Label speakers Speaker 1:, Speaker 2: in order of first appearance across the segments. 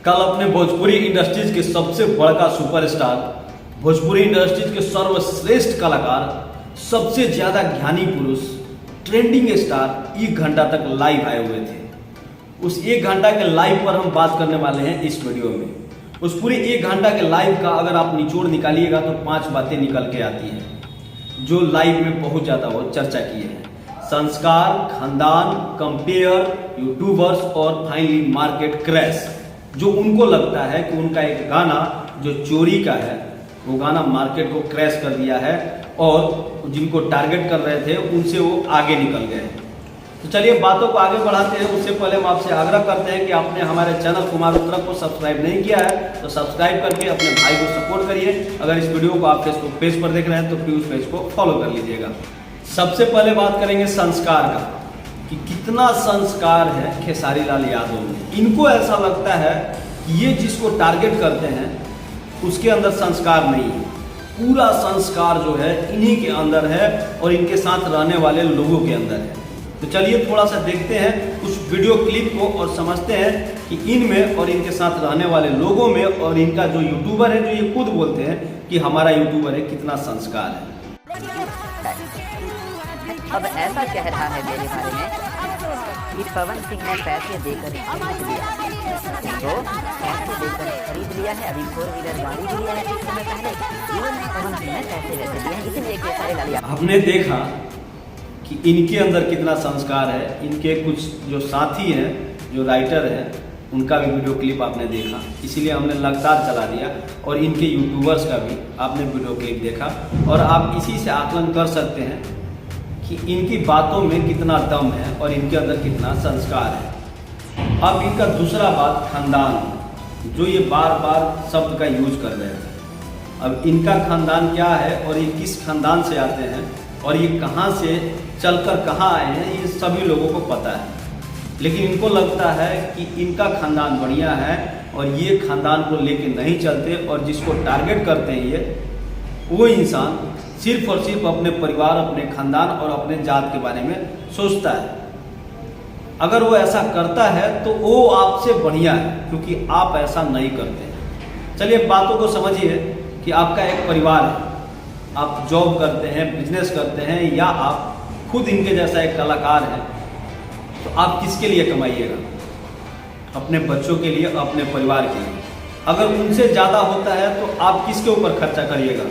Speaker 1: कल अपने भोजपुरी इंडस्ट्रीज के सबसे बड़का सुपरस्टार, भोजपुरी इंडस्ट्रीज के सर्वश्रेष्ठ कलाकार, सबसे ज्यादा ज्ञानी पुरुष, ट्रेंडिंग स्टार 1 घंटा तक लाइव आए हुए थे। उस 1 घंटा के लाइव पर हम बात करने वाले हैं इस वीडियो में। उस पूरी 1 घंटा के लाइव का अगर आप निचोड़ निकालिएगा तो 5 बातें निकल के आती हैं जो लाइव में बहुत ज्यादा वो चर्चा किए हैं। संस्कार, खानदान, कंपेयर, यूट्यूबर्स और फाइनली मार्केट क्रैश। जो उनको लगता है कि उनका एक गाना जो चोरी का है वो गाना मार्केट को क्रैश कर दिया है और जिनको टारगेट कर रहे थे उनसे वो आगे निकल गए। तो चलिए बातों को आगे बढ़ाते हैं। उससे पहले हम आपसे आग्रह करते हैं कि आपने हमारे चैनल कुमार उत्तरा को सब्सक्राइब नहीं किया है तो सब्सक्राइब करके अपने भाई को सपोर्ट करिए। अगर इस वीडियो को आप फेसबुक पेज पर देख रहे हैं तो प्लीज उस पेज को फॉलो कर लीजिएगा। सबसे पहले बात करेंगे संस्कार का कि कितना संस्कार है खेसारी लाल यादव में। इनको ऐसा लगता है कि ये जिसको टारगेट करते हैं उसके अंदर संस्कार नहीं है। पूरा संस्कार जो है इन्हीं के अंदर है और इनके साथ रहने वाले लोगों के अंदर है। तो चलिए थोड़ा सा देखते हैं कुछ वीडियो क्लिप को और समझते हैं कि इनमें और इनके साथ रहने वाले लोगों में और इनका जो यूट्यूबर है, जो ये खुद बोलते हैं कि हमारा यूट्यूबर है, कितना संस्कार है।
Speaker 2: अब ऐसा कह रहा है मेरे बारे में कि पवन सिंह ने पैसे देकर खरीद लिया, तो पैसे देकर खरीद लिया है। अभी 4 व्हीलर गाड़ी भी लिया है कुछ समय पहले। जीवन में पवन सिंह ने पैसे वैसे दिए हैं, इसलिए खेसारी लाल यादव।
Speaker 1: हमने देखा कि इनके अंदर कितना संस्कार है। इनके कुछ जो साथी हैं, जो राइटर हैं, उनका भी वीडियो क्लिप आपने देखा, इसीलिए हमने लगातार चला दिया। और इनके यूट्यूबर्स का भी आपने वीडियो क्लिप देखा और आप इसी से आकलन कर सकते हैं कि इनकी बातों में कितना दम है और इनके अंदर कितना संस्कार है। अब इनका दूसरा बात खानदान, जो ये बार बार शब्द का यूज कर रहे थे। अब इनका खानदान क्या है और ये किस खानदान से आते हैं और ये कहाँ से चलकर कहाँ आए हैं, ये सभी लोगों को पता है। लेकिन इनको लगता है कि इनका खानदान बढ़िया है और ये खानदान को लेके नहीं चलते और जिसको टारगेट करते हैं ये वो इंसान सिर्फ और सिर्फ अपने परिवार, अपने खानदान और अपने जात के बारे में सोचता है। अगर वो ऐसा करता है तो वो आपसे बढ़िया है क्योंकि आप ऐसा नहीं करते। चलिए बातों को समझिए कि आपका एक परिवार है, आप जॉब करते हैं, बिजनेस करते हैं या आप खुद इनके जैसा एक कलाकार है, तो आप किसके लिए कमाइएगा? अपने बच्चों के लिए, अपने परिवार के लिए। अगर उनसे ज़्यादा होता है तो आप किसके ऊपर खर्चा करिएगा?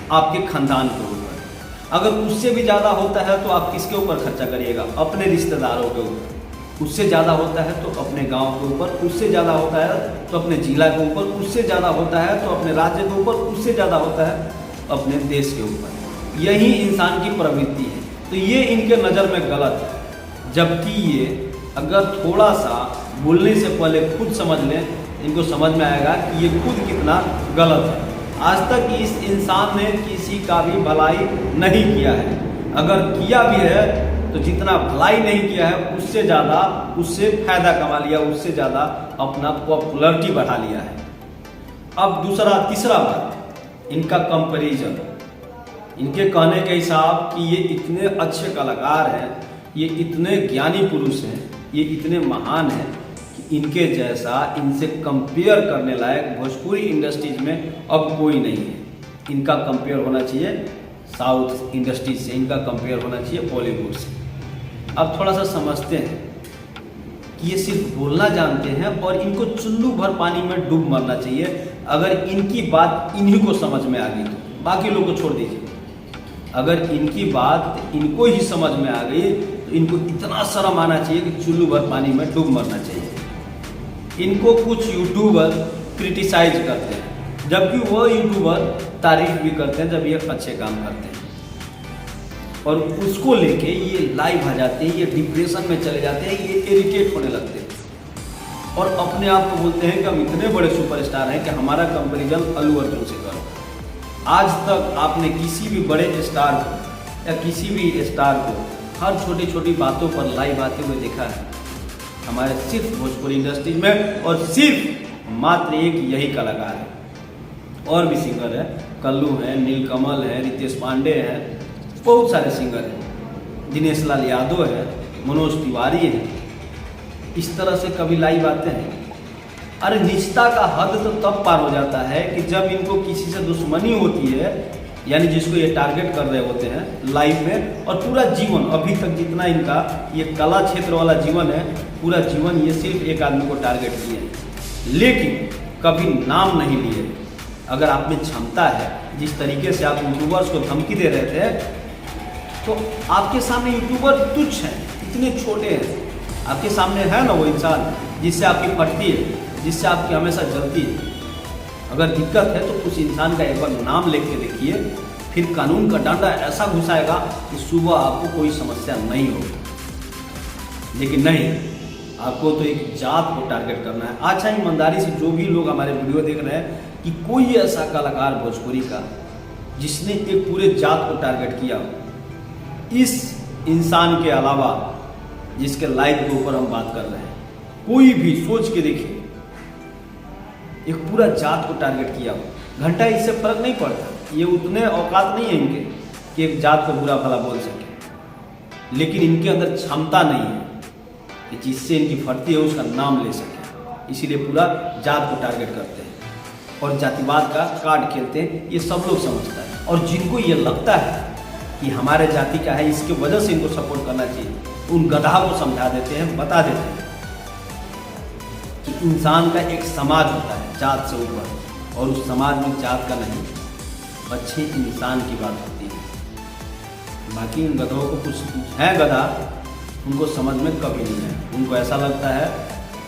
Speaker 1: आपके खानदान के ऊपर। अगर उससे भी ज़्यादा होता है तो आप किसके ऊपर खर्चा करिएगा? अपने रिश्तेदारों के ऊपर। उससे ज़्यादा होता है तो अपने गांव के ऊपर, उससे ज़्यादा होता है तो अपने जिला के ऊपर, उससे ज़्यादा होता है तो अपने राज्य के ऊपर, उससे ज़्यादा होता है अपने देश के ऊपर। यही इंसान की प्रवृत्ति है। तो ये इनके नज़र में गलत है, जबकि ये अगर थोड़ा सा बोलने से पहले खुद समझ लें, इनको समझ में आएगा कि ये खुद कितना गलत है। आज तक इस इंसान ने किसी का भी भलाई नहीं किया है। अगर किया भी है तो जितना भलाई नहीं किया है उससे ज़्यादा उससे फायदा कमा लिया, उससे ज़्यादा अपना पॉपुलरिटी बढ़ा लिया है। अब तीसरा बात, इनका कंपैरिजन। इनके कहने के हिसाब कि ये इतने अच्छे कलाकार हैं, ये इतने ज्ञानी पुरुष हैं, ये इतने महान हैं कि इनके जैसा, इनसे कंपेयर करने लायक भोजपुरी इंडस्ट्रीज में अब कोई नहीं है। इनका कंपेयर होना चाहिए साउथ इंडस्ट्रीज से, इनका कंपेयर होना चाहिए बॉलीवुड से। अब थोड़ा सा समझते हैं कि ये सिर्फ बोलना जानते हैं और इनको चुल्लू भर पानी में डूब मरना चाहिए। अगर इनकी बात इन्हीं को समझ में आ गई तो बाकी लोग को छोड़ दीजिए। अगर इनकी बात इनको ही समझ में आ गई तो इनको इतना शर्म आना चाहिए कि चुल्लू भर पानी में डूब मरना चाहिए। इनको कुछ यूट्यूबर क्रिटिसाइज करते हैं जबकि वो यूट्यूबर तारीफ भी करते हैं जब ये अच्छे काम करते हैं, और उसको लेके ये लाइव आ जाते हैं, ये डिप्रेशन में चले जाते हैं, ये इरिटेट होने लगते हैं और अपने आप को बोलते हैं कि हम इतने बड़े सुपरस्टार हैं कि हमारा कंपैरिजन अल्लू अर्जुन से करो। आज तक आपने किसी भी बड़े स्टार को या किसी भी स्टार को हर छोटी छोटी बातों पर लाइव आते हुए देखा है? हमारे सिर्फ भोजपुरी इंडस्ट्री में और सिर्फ मात्र एक यही कलाकार है। और भी सिंगर है, कल्लू है, नीलकमल है, रितेश पांडे है, बहुत सारे सिंगर हैं, दिनेश लाल यादव है, मनोज तिवारी है। इस तरह से कभी लाइव आते हैं? अरे निजता का हद तो तब पार हो जाता है कि जब इनको किसी से दुश्मनी होती है, यानी जिसको ये टारगेट कर रहे होते हैं लाइफ में, और पूरा जीवन अभी तक जितना इनका ये कला क्षेत्र वाला जीवन है, पूरा जीवन ये सिर्फ एक आदमी को टारगेट किए हैं, लेकिन कभी नाम नहीं लिए। अगर आप में क्षमता है, जिस तरीके से आप यूट्यूबर्स को धमकी दे रहे थे, तो आपके सामने यूट्यूबर तुच्छ हैं, इतने छोटे हैं, आपके सामने है ना वो इंसान जिससे आपकी फटती है, जिससे आपकी हमेशा जलती है। अगर दिक्कत है तो उस इंसान का एक बार नाम लिख के देखिए, फिर कानून का डंडा ऐसा घुसाएगा कि सुबह आपको कोई समस्या नहीं होगी। लेकिन नहीं, आपको तो एक जात को टारगेट करना है। अच्छा, ईमानदारी से जो भी लोग हमारे वीडियो देख रहे हैं कि कोई ऐसा कलाकार भोजपुरी का जिसने एक पूरे जात को टारगेट किया, इस इंसान के अलावा जिसके लाइफ के ऊपर हम बात कर रहे हैं, कोई भी सोच के देखिए, एक पूरा जात को टारगेट किया हो। घंटा इससे फर्क नहीं पड़ता, ये उतने औकात नहीं है इनके कि एक जात को बुरा भला बोल सके, लेकिन इनके अंदर क्षमता नहीं है कि जिससे इनकी फटती है उसका नाम ले सके, इसीलिए पूरा जात को टारगेट करते हैं और जातिवाद का कार्ड खेलते हैं। ये सब लोग समझता है, और जिनको ये लगता है कि हमारे जाति का है, इसके वजह से इनको सपोर्ट करना चाहिए, उन गधा को समझा देते हैं, बता देते हैं कि इंसान का एक समाज होता है जात से ऊपर, और उस समाज में जात का नहीं, अच्छे इंसान की बात होती है। बाकी इन गधों को कुछ है, गधा उनको समझ में कभी नहीं है। उनको ऐसा लगता है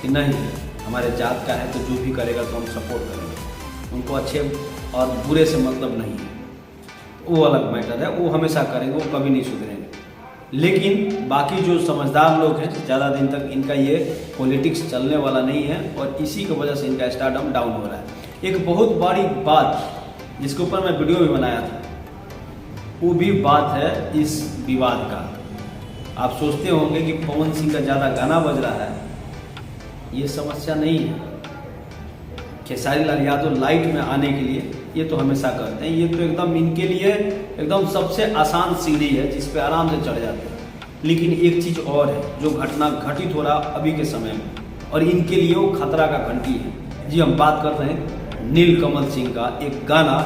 Speaker 1: कि नहीं, हमारे जात का है तो जो भी करेगा तो हम सपोर्ट करेंगे। उनको अच्छे और बुरे से मतलब नहीं है, वो अलग मैटर है, वो हमेशा करेंगे, वो कभी नहीं सुधरेंगे। लेकिन बाकी जो समझदार लोग हैं, ज़्यादा दिन तक इनका ये पॉलिटिक्स चलने वाला नहीं है, और इसी की वजह से इनका स्टारडम डाउन हो रहा है। एक बहुत बड़ी बात जिसके ऊपर मैं वीडियो भी बनाया था, वो भी बात है इस विवाद का। आप सोचते होंगे कि पवन सिंह का ज़्यादा गाना बज रहा है, ये समस्या नहीं है। खेसारी लाल यादव लाइट में आने के लिए ये तो हमेशा करते हैं, ये तो एकदम इनके लिए एकदम सबसे आसान सीढ़ी है जिस पे आराम से चढ़ जाते हैं। लेकिन एक चीज़ और है जो घटना घटित हो रहा अभी के समय में, और इनके लिए वो खतरा का घंटी है। जी, हम बात कर रहे हैं नीलकमल सिंह का एक गाना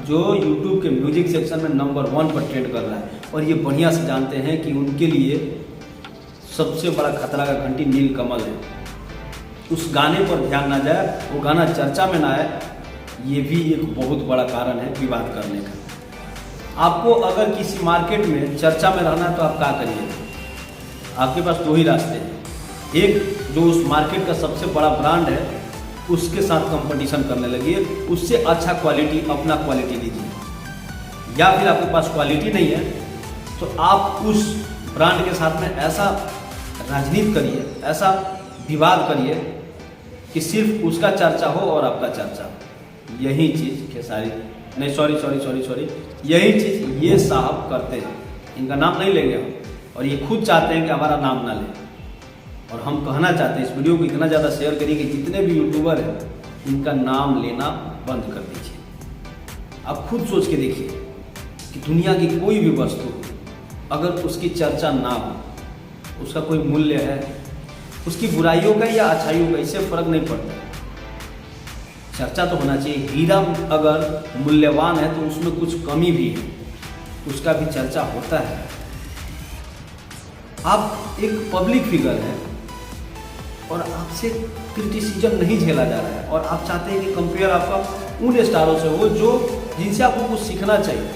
Speaker 1: जो यूट्यूब के म्यूजिक सेक्शन में नंबर 1 पर ट्रेंड कर रहा है, और ये बढ़िया से जानते हैं कि उनके लिए सबसे बड़ा खतरा का घंटी नीलकमल है। उस गाने पर ध्यान ना जाए, वो गाना चर्चा में ना आए, ये भी एक बहुत बड़ा कारण है विवाद करने का। आपको अगर किसी मार्केट में चर्चा में रहना है तो आप क्या करिए? आपके पास दो ही रास्ते हैं। एक, जो उस मार्केट का सबसे बड़ा ब्रांड है उसके साथ कंपटीशन करने लगिए, उससे अच्छा क्वालिटी, अपना क्वालिटी लीजिए। या फिर आपके पास क्वालिटी नहीं है तो आप उस ब्रांड के साथ में ऐसा राजनीति करिए, ऐसा विवाद करिए कि सिर्फ उसका चर्चा हो और आपका चर्चा हो। यही चीज़ खेसारी नहीं, सॉरी, यही चीज़ ये साहब करते हैं। इनका नाम नहीं लेंगे हम, और ये खुद चाहते हैं कि हमारा नाम ना लें। और हम कहना चाहते हैं, इस वीडियो को इतना ज़्यादा शेयर करिए कि जितने भी यूट्यूबर हैं इनका नाम लेना बंद कर दीजिए। आप खुद सोच के देखिए कि दुनिया की कोई भी वस्तु अगर उसकी चर्चा ना हो, उसका कोई मूल्य है, उसकी बुराइयों का या अच्छाइयों का, इससे फर्क नहीं पड़ता, चर्चा तो होना चाहिए। हीरा अगर मूल्यवान है तो उसमें कुछ कमी भी है, उसका भी चर्चा होता है। आप एक पब्लिक फिगर हैं और आपसे क्रिटिसिज्म नहीं झेला जा रहा है, और आप चाहते हैं कि कंपेयर आपका उन स्टारों से हो जो जिनसे आपको कुछ सीखना चाहिए।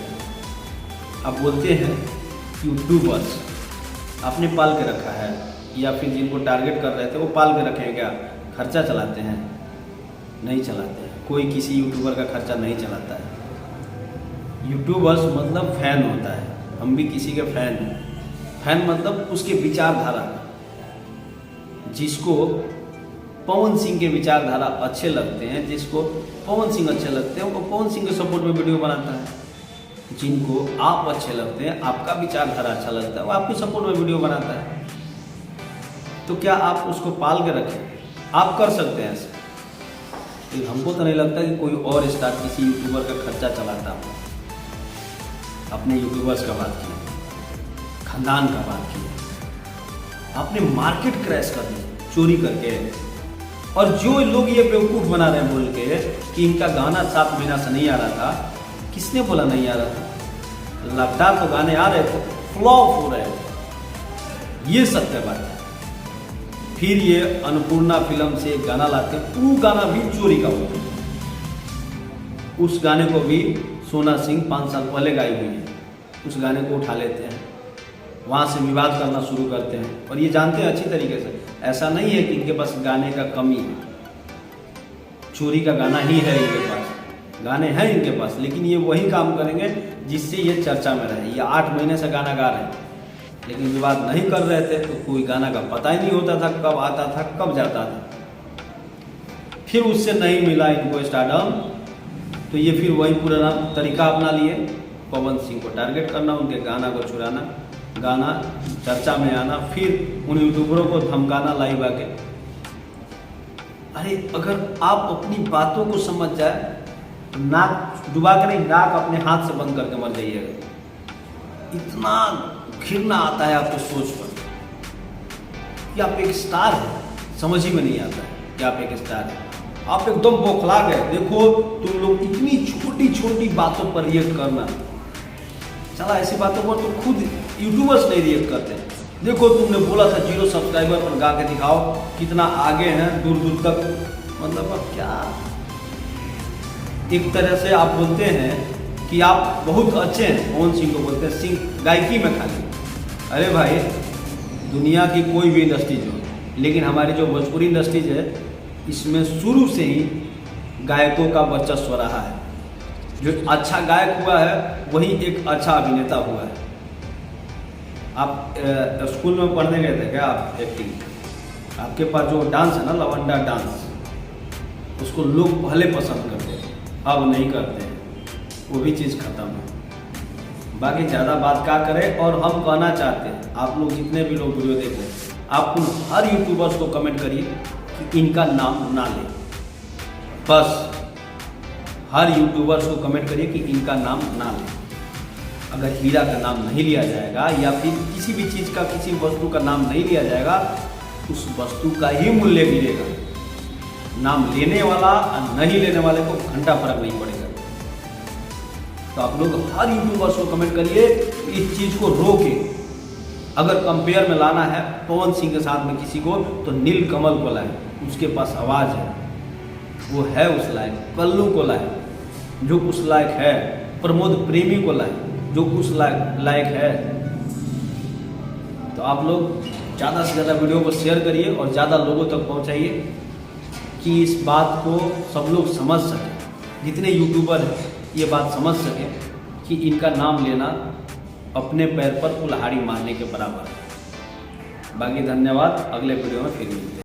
Speaker 1: आप बोलते हैं यूट्यूबर्स आपने पाल के रखा है, या फिर जिनको टारगेट कर रहे थे वो पाल के रखे हैं क्या? खर्चा चलाते हैं? नहीं चलाते हैं। कोई किसी यूट्यूबर का खर्चा नहीं चलाता है। यूट्यूबर्स मतलब फैन होता है, हम भी किसी के फैन हैं। फैन मतलब उसके विचारधारा, जिसको पवन सिंह के विचारधारा अच्छे लगते हैं, जिसको पवन सिंह अच्छे लगते हैं वो पवन सिंह के सपोर्ट में वीडियो बनाता है। जिनको आप अच्छे लगते हैं, आपका विचारधारा अच्छा लगता है, वो आपके सपोर्ट में वीडियो बनाता है। तो क्या आप उसको पाल के रखें? आप कर सकते हैं ऐसे। लेकिन हमको तो नहीं लगता कि कोई और स्टार किसी यूट्यूबर का खर्चा चलाता हो। अपने यूट्यूबर्स का बात किया, खानदान का बात किया, आपने मार्केट क्रैश कर दी चोरी करके। और जो लोग ये बेवकूफ़ बना रहे हैं बोल के कि इनका गाना 7 महीना से नहीं आ रहा था, किसने बोला नहीं आ रहा था? लगातार तो गाने आ रहे थे, फ्लॉप हो रहे थे, ये सत्य बात है। फिर ये अन्नपूर्णा फिल्म से एक गाना लाते हैं, वो गाना भी चोरी का होता है। उस गाने को भी सोना सिंह 5 साल पहले गाई हुई है, उस गाने को उठा लेते हैं, वहाँ से विवाद करना शुरू करते हैं। और ये जानते हैं अच्छी तरीके से, ऐसा नहीं है कि इनके पास गाने का कमी है, चोरी का गाना ही है इनके पास, गाने हैं इनके पास, लेकिन ये वही काम करेंगे जिससे ये चर्चा में रहे। ये 8 महीने से गाना गा रहे हैं, लेकिन विवाद नहीं कर रहे थे, तो कोई गाना का पता ही नहीं होता था कब आता था कब जाता था। फिर उससे नहीं मिला इनको स्टारडम, तो ये फिर वही पुराना तरीका अपना लिए, पवन सिंह को टारगेट करना, उनके गाना को चुराना, गाना चर्चा में आना, फिर उन यूट्यूबरों को धमकाना लाइव आके। अरे अगर आप अपनी बातों को समझ जाए, नाक डुबा के नहीं, नाक अपने हाथ से बंद करके मर जाइएगा। इतना घिरना आता है आपको सोच पर कि आप एक स्टार है, समझ ही में नहीं आता है कि आप एक स्टार है। आप एकदम बौखला गए। देखो तुम लोग इतनी छोटी छोटी बातों पर रिएक्ट करना, चला ऐसी बातों पर तो खुद यूट्यूबर्स नहीं रिएक्ट करते। देखो तुमने बोला था 0 सब्सक्राइबर पर गा के दिखाओ, कितना आगे हैं दूर दूर तक, मतलब अब क्या। एक तरह से आप बोलते हैं कि आप बहुत अच्छे हैं, पवन सिंह को बोलते हैं सिंह गायकी में खाली। अरे भाई दुनिया की कोई भी इंडस्ट्रीज हो, लेकिन हमारी जो भोजपुरी इंडस्ट्रीज है इसमें शुरू से ही गायकों का वर्चस्व रहा है। जो अच्छा गायक हुआ है वही एक अच्छा अभिनेता हुआ है। आप स्कूल में पढ़ने गए थे क्या आप एक्टिंग? आपके पास जो डांस है ना, लवंडा डांस, उसको लोग पहले पसंद करते थे, अब नहीं करते हैं, वो भी चीज़ खत्म है। बाकी ज़्यादा बात क्या करें। और हम कहना चाहते हैं, आप लोग जितने भी लोग वीडियो देख रहे हैं, आप उन हर यूट्यूबर्स को कमेंट करिए कि इनका नाम ना ले। बस हर यूट्यूबर्स को कमेंट करिए कि इनका नाम ना ले। अगर हीरा का नाम नहीं लिया जाएगा या फिर किसी भी चीज़ का, किसी वस्तु का नाम नहीं लिया जाएगा, उस वस्तु का ही मूल्य गिरेगा। नाम लेने वाला और नहीं लेने वाले को घंटा फर्क नहीं पड़ेगा। तो आप लोग हर यूट्यूबर्स को कमेंट करिए, इस चीज़ को रोके। अगर कंपेयर में लाना है पवन सिंह के साथ में किसी को, तो नील कमल को लाए, उसके पास आवाज़ है, वो है उस लायक। कल्लू को लाए जो उस लायक है, प्रमोद प्रेमी को लाए जो उस लायक है। तो आप लोग ज़्यादा से ज़्यादा वीडियो को शेयर करिए और ज़्यादा लोगों तक पहुंचाइए कि इस बात को सब लोग समझ सकें, जितने यूट्यूबर हैं ये बात समझ सकें कि इनका नाम लेना अपने पैर पर कुल्हाड़ी मारने के बराबर है। बाकी धन्यवाद, अगले वीडियो में फिर मिलते हैं।